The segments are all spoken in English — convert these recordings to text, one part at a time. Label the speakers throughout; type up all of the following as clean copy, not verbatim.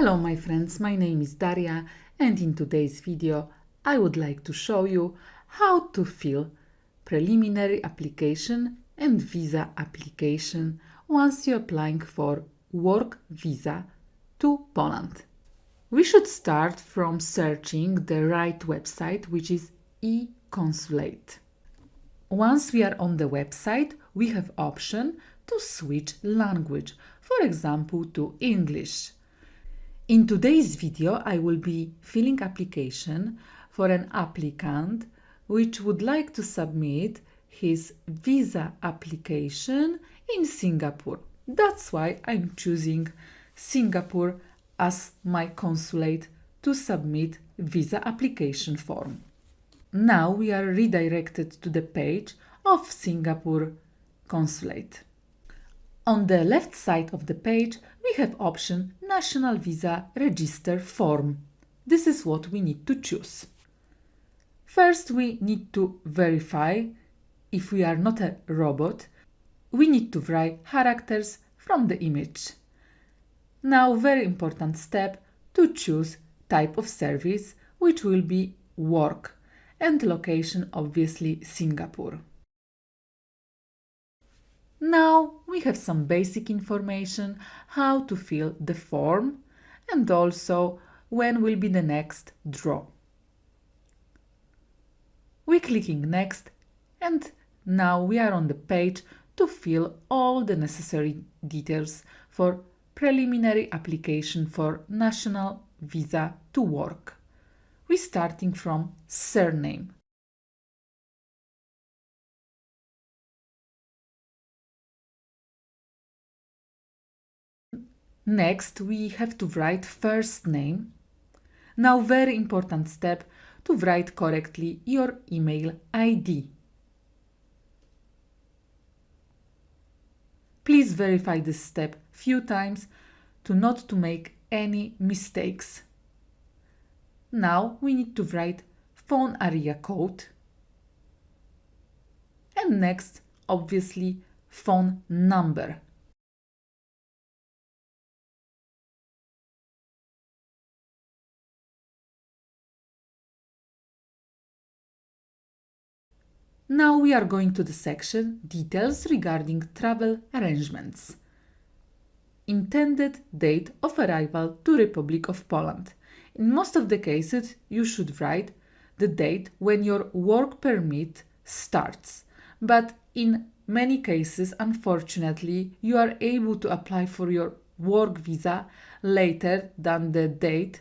Speaker 1: Hello my friends, my name is Daria and in today's video I would like to show you how to fill preliminary application and visa application once you're applying for work visa to Poland. We should start from searching the right website, which is E-konsulat. Once we are on the website, we have option to switch language, for example to English. In today's video, I will be filling application for an applicant which would like to submit his visa application in Singapore. That's why I'm choosing Singapore as my consulate to submit visa application form. Now we are redirected to the page of Singapore consulate. On the left side of the page, we have option National Visa Register Form. This is what we need to choose. First, we need to verify if we are not a robot. We need to write characters from the image. Now, very important step to choose type of service, which will be work, and location obviously Singapore. Now we have some basic information how to fill the form and also when will be the next draw. We're clicking next and now we are on the page to fill all the necessary details for preliminary application for national visa to work. We're starting from surname. Next, we have to write first name. Now, very important step to write correctly your email ID. Please verify this step few times not to make any mistakes. Now we need to write phone area code. And next, obviously, phone number. Now we are going to the section Details regarding travel arrangements. Intended date of arrival to Republic of Poland. In most of the cases, you should write the date when your work permit starts. But in many cases, unfortunately, you are able to apply for your work visa later than the date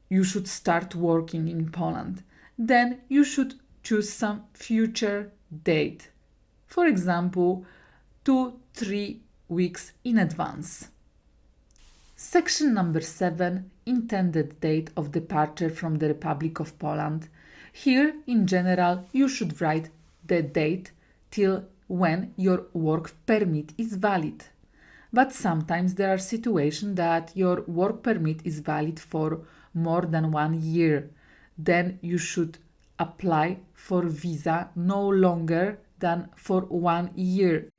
Speaker 1: you should start working in Poland. Then you should choose some future date, for example, 2-3 weeks in advance. Section number 7, intended date of departure from the Republic of Poland. Here, in general, you should write the date till when your work permit is valid. But sometimes there are situations that your work permit is valid for more than 1 year. Then you should apply for visa no longer than for 1 year.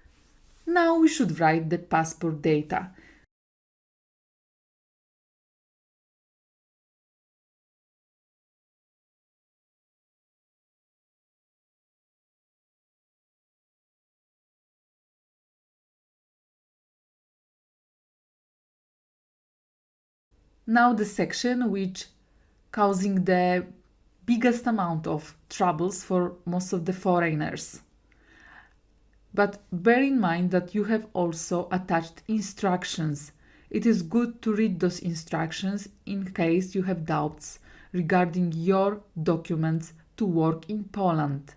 Speaker 1: Now we should write the passport data. Now the section which causing the biggest amount of troubles for most of the foreigners. But bear in mind that you have also attached instructions. It is good to read those instructions in case you have doubts regarding your documents to work in Poland.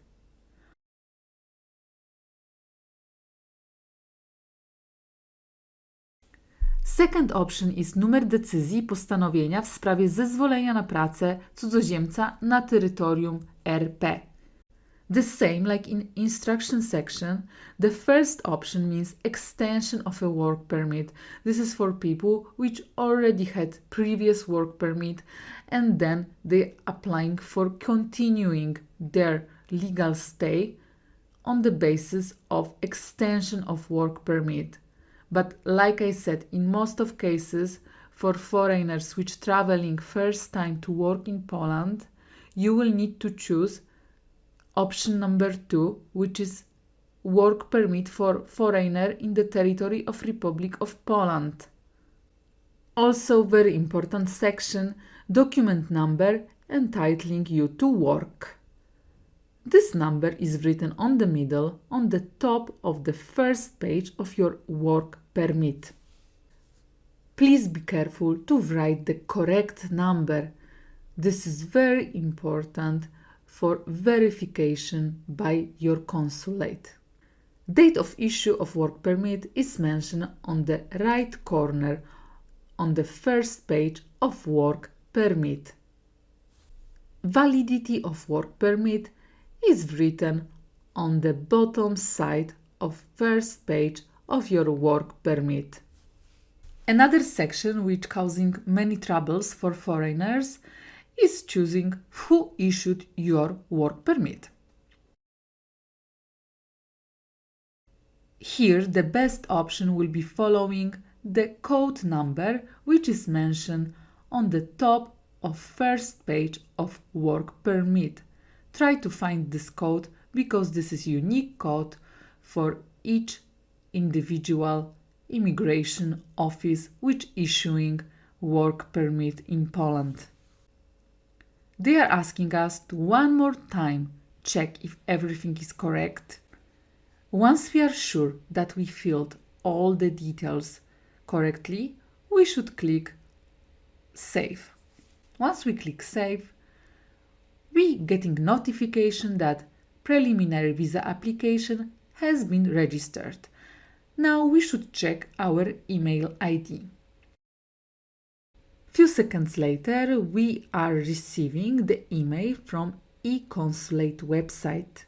Speaker 1: Second option is numer decyzji postanowienia w sprawie zezwolenia na pracę cudzoziemca na terytorium RP. The same like in instruction section, the first option means extension of a work permit. This is for people which already had previous work permit and then they're applying for continuing their legal stay on the basis of extension of work permit. But like I said, in most of cases, for foreigners which traveling first time to work in Poland, you will need to choose option number 2, which is work permit for foreigner in the territory of Republic of Poland. Also very important section, document number entitling you to work. This number is written on the middle, on the top of the first page of your work permit. Please be careful to write the correct number. This is very important for verification by your consulate. Date of issue of work permit is mentioned on the right corner on the first page of work permit. Validity of work permit is written on the bottom side of first page of your work permit. Another section which causing many troubles for foreigners is choosing who issued your work permit. Here the best option will be following the code number which is mentioned on the top of first page of work permit. Try to find this code because this is unique code for each individual immigration office which issuing work permit in Poland. They are asking us to one more time check if everything is correct. Once we are sure that we filled all the details correctly, we should click Save. Once we click Save, we getting notification that preliminary visa application has been registered. Now we should check our email ID. Few seconds later, we are receiving the email from E-konsulat website.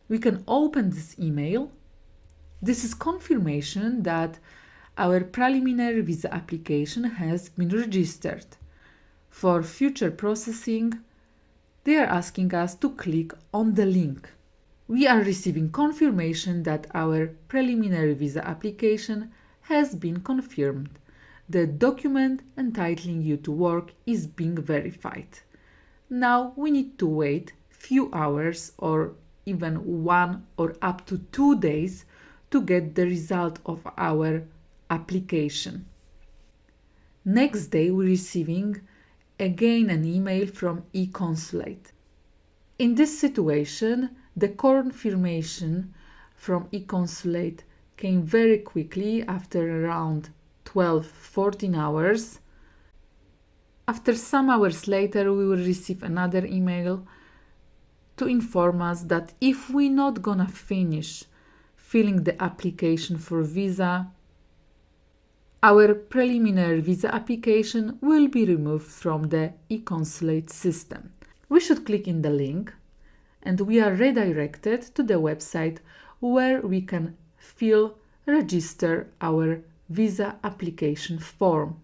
Speaker 1: We can open this email. This is confirmation that our preliminary visa application has been registered. For future processing, they are asking us to click on the link. We are receiving confirmation that our preliminary visa application has been confirmed. The document entitling you to work is being verified. Now we need to wait few hours or even 1 or up to 2 days to get the result of our application. Next day we're receiving again an email from E-konsulat. In this situation, the confirmation from E-konsulat came very quickly after around 12-14 hours. After some hours later, we will receive another email to inform us that if we're not gonna finish filling the application for visa, our preliminary visa application will be removed from the E-konsulat system. We should click in the link and we are redirected to the website where we can register our visa application form.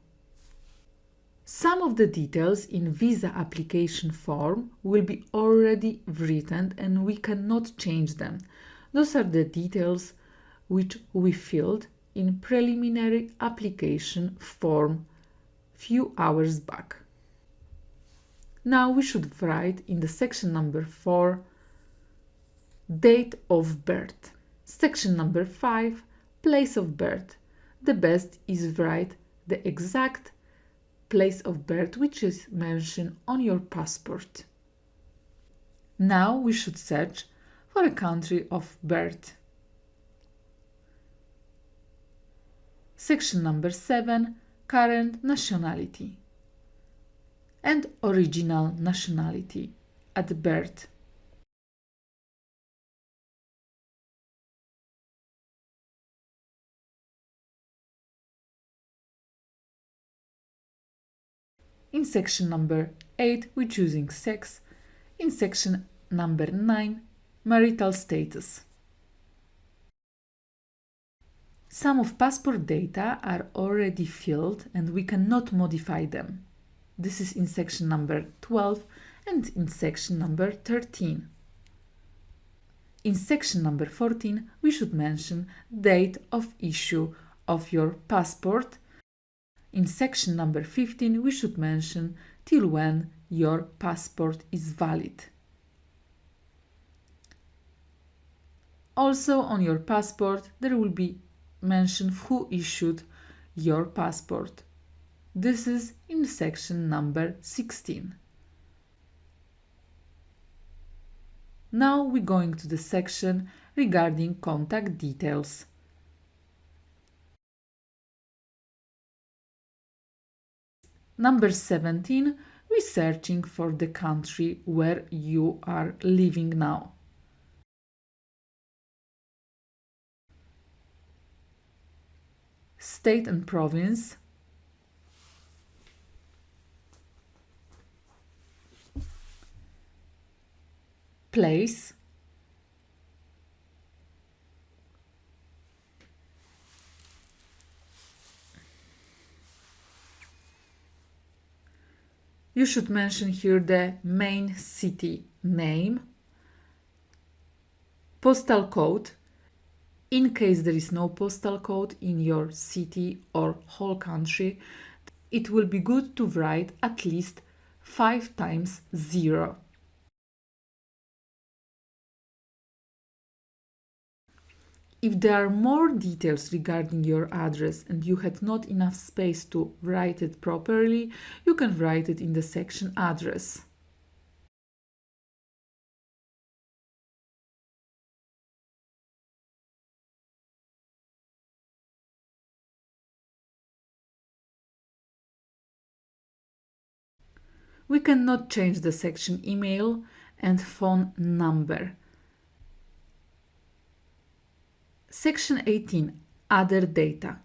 Speaker 1: Some of the details in visa application form will be already written and we cannot change them. Those are the details which we filled in preliminary application form few hours back. Now we should write in the section number 4 date of birth. Section number 5 place of birth. The best is write the exact place of birth which is mentioned on your passport. Now we should search for a country of birth. Section number 7 current nationality and original nationality at birth. In section number 8, we're choosing sex. In section number 9, marital status. Some of passport data are already filled and we cannot modify them. This is in section number 12 and in section number 13. In section number 14, we should mention date of issue of your passport In section number 15, we should mention till when your passport is valid. Also, on your passport, there will be mentioned who issued your passport. This is in section number 16. Now we're going to the section regarding contact details. Number 17, we're searching for the country where you are living now. State and province. Place. You should mention here the main city name, postal code, in case there is no postal code in your city or whole country. It will be good to write at least 5 times 0. If there are more details regarding your address and you had not enough space to write it properly, you can write it in the section address. We cannot change the section email and phone number. Section 18, other data.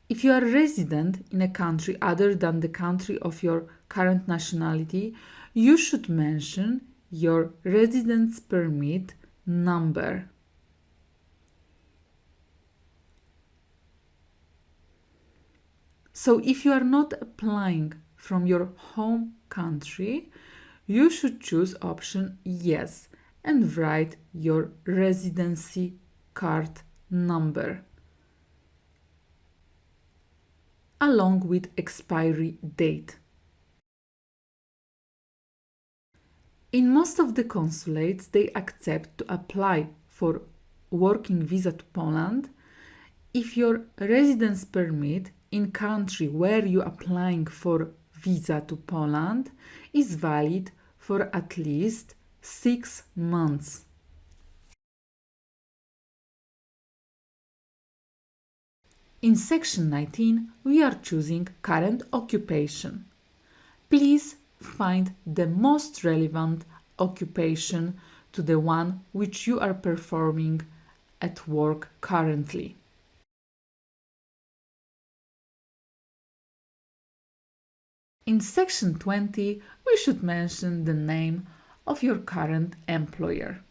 Speaker 1: If you are a resident in a country other than the country of your current nationality, you should mention your residence permit number. So if you are not applying from your home country, you should choose option yes and write your residency card number along with expiry date. In most of the consulates, they accept to apply for working visa to Poland if your residence permit in country where you are applying for visa to Poland is valid for at least 6 months. In section 19, we are choosing current occupation. Please find the most relevant occupation to the one which you are performing at work currently. In section 20, we should mention the name of your current employer.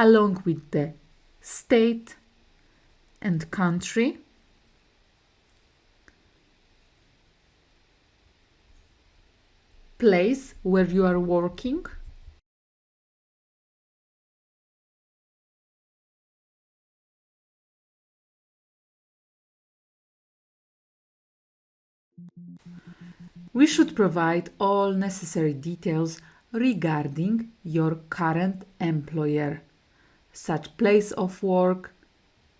Speaker 1: Along with the state and country, place where you are working, we should provide all necessary details regarding your current employer, such place of work,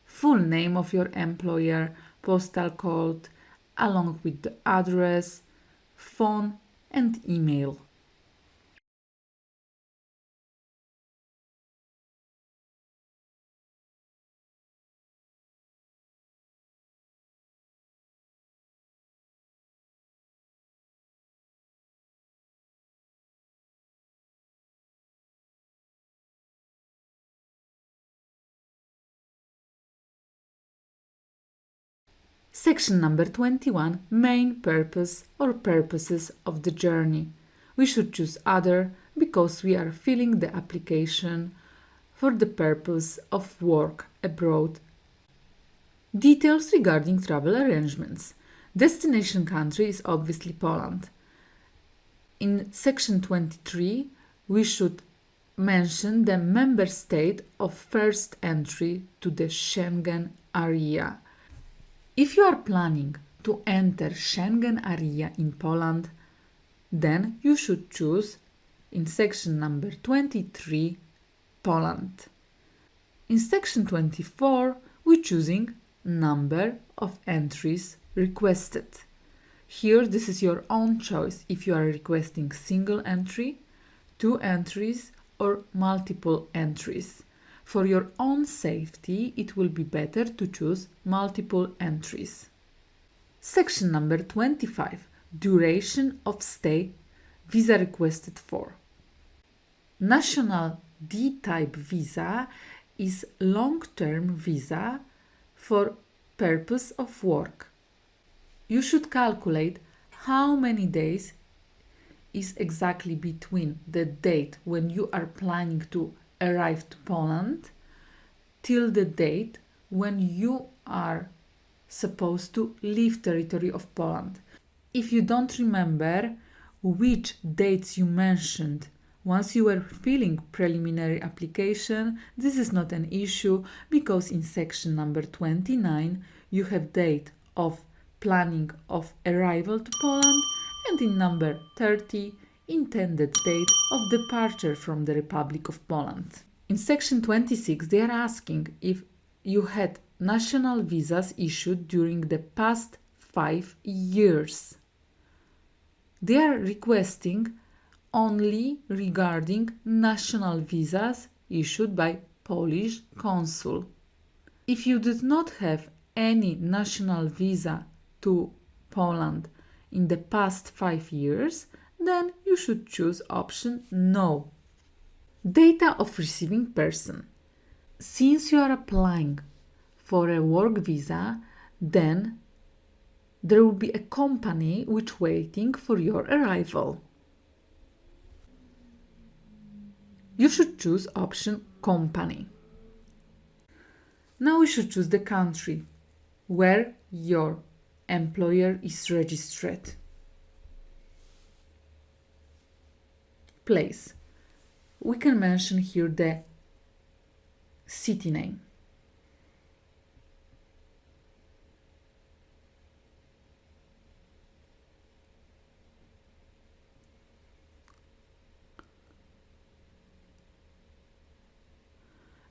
Speaker 1: full name of your employer, postal code, along with the address, phone and email. Section number 21, main purpose or purposes of the journey. We should choose other because we are filling the application for the purpose of work abroad. Details regarding travel arrangements. Destination country is obviously Poland. In section 23, we should mention the member state of first entry to the Schengen area. If you are planning to enter Schengen area in Poland, then you should choose in section number 23, Poland. In section 24, we're choosing number of entries requested. Here, this is your own choice if you are requesting single entry, 2 entries, or multiple entries. For your own safety, it will be better to choose multiple entries. Section number 25, duration of stay, visa requested for. National D-type visa is long-term visa for purpose of work. You should calculate how many days is exactly between the date when you are planning to arrive to Poland till the date when you are supposed to leave territory of Poland. If you don't remember which dates you mentioned once you were filling preliminary application, this is not an issue because in section number 29 you have date of planning of arrival to Poland and in number 30 intended date of departure from the Republic of Poland. In section 26 they are asking if you had national visas issued during the past 5 years. They are requesting only regarding national visas issued by Polish consul. If you did not have any national visa to Poland in the past 5 years, then you should choose option no. Data of receiving person. Since you are applying for a work visa, then there will be a company which waiting for your arrival. You should choose option company. Now we should choose the country where your employer is registered. Place. We can mention here the city name.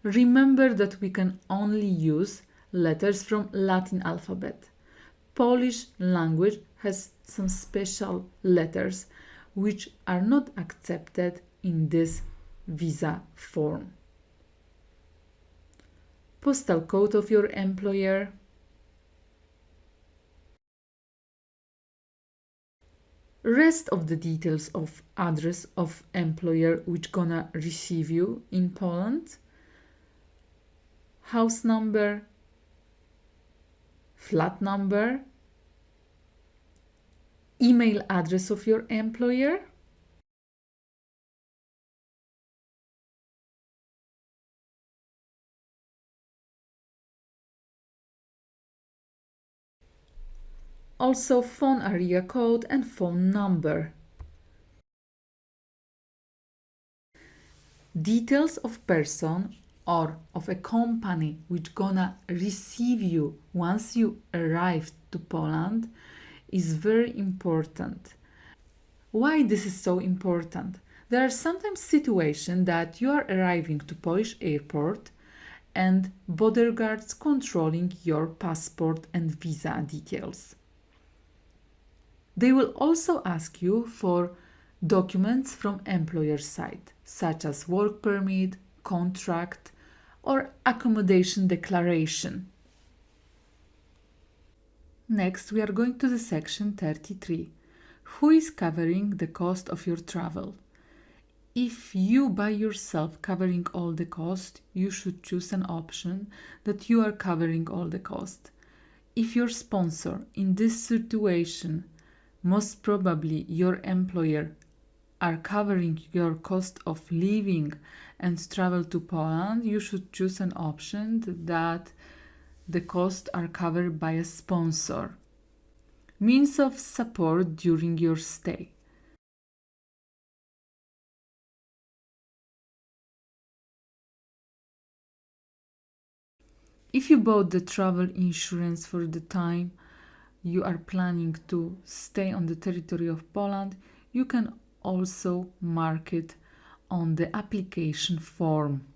Speaker 1: Remember that we can only use letters from Latin alphabet. Polish language has some special letters which are not accepted in this visa form. Postal code of your employer. Rest of the details of address of employer which gonna receive you in Poland. House number, flat number, email address of your employer, also phone area code and phone number. Details of person or of a company which gonna receive you once you arrive to Poland is very important. Why this is so important? There are sometimes situations that you are arriving to Polish airport and border guards controlling your passport and visa details. They will also ask you for documents from employer side, such as work permit, contract, or accommodation declaration. Next, we are going to the section 33. Who is covering the cost of your travel? If you by yourself covering all the cost, you should choose an option that you are covering all the cost. If your sponsor in this situation, most probably your employer, are covering your cost of living and travel to Poland, you should choose an option that the costs are covered by a sponsor. Means of support during your stay. If you bought the travel insurance for the time you are planning to stay on the territory of Poland, you can also mark it on the application form.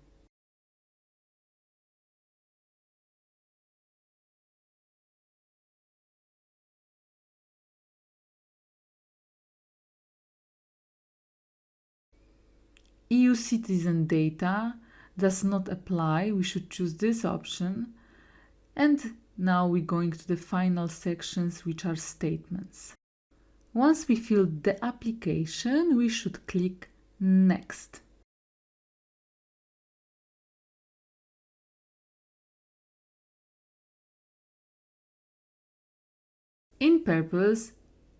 Speaker 1: EU citizen data does not apply. We should choose this option. And now we're going to the final sections, which are statements. Once we fill the application, we should click Next. In purpose,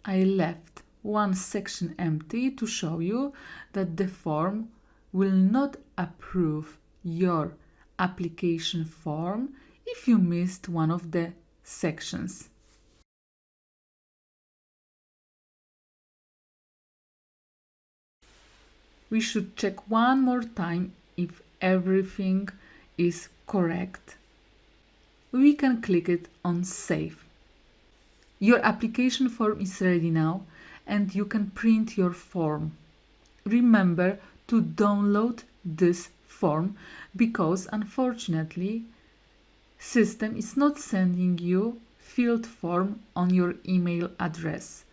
Speaker 1: I left one section empty to show you that the form will not approve your application form if you missed one of the sections. We should check one more time if everything is correct. We can click it on Save. Your application form is ready now and you can print your form. Remember to download this form because unfortunately system is not sending you filled form on your email address.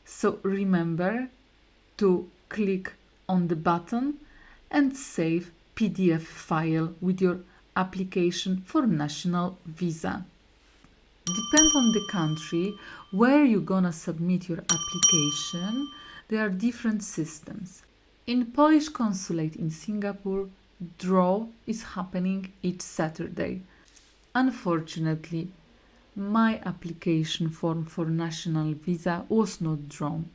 Speaker 1: So remember to click on the button and save PDF file with your application for national visa. Depend on the country where you're gonna submit your application, there are different systems. In Polish consulate in Singapore, draw is happening each Saturday. Unfortunately, my application form for national visa was not drawn.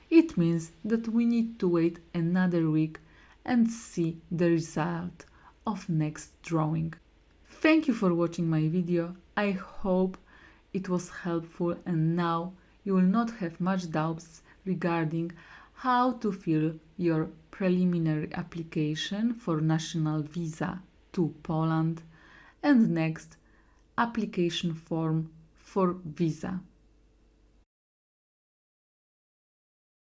Speaker 1: It means that we need to wait another week and see the result of next drawing. Thank you for watching my video. I hope it was helpful and now you will not have much doubts regarding how to fill your preliminary application for national visa to Poland and next application form for visa.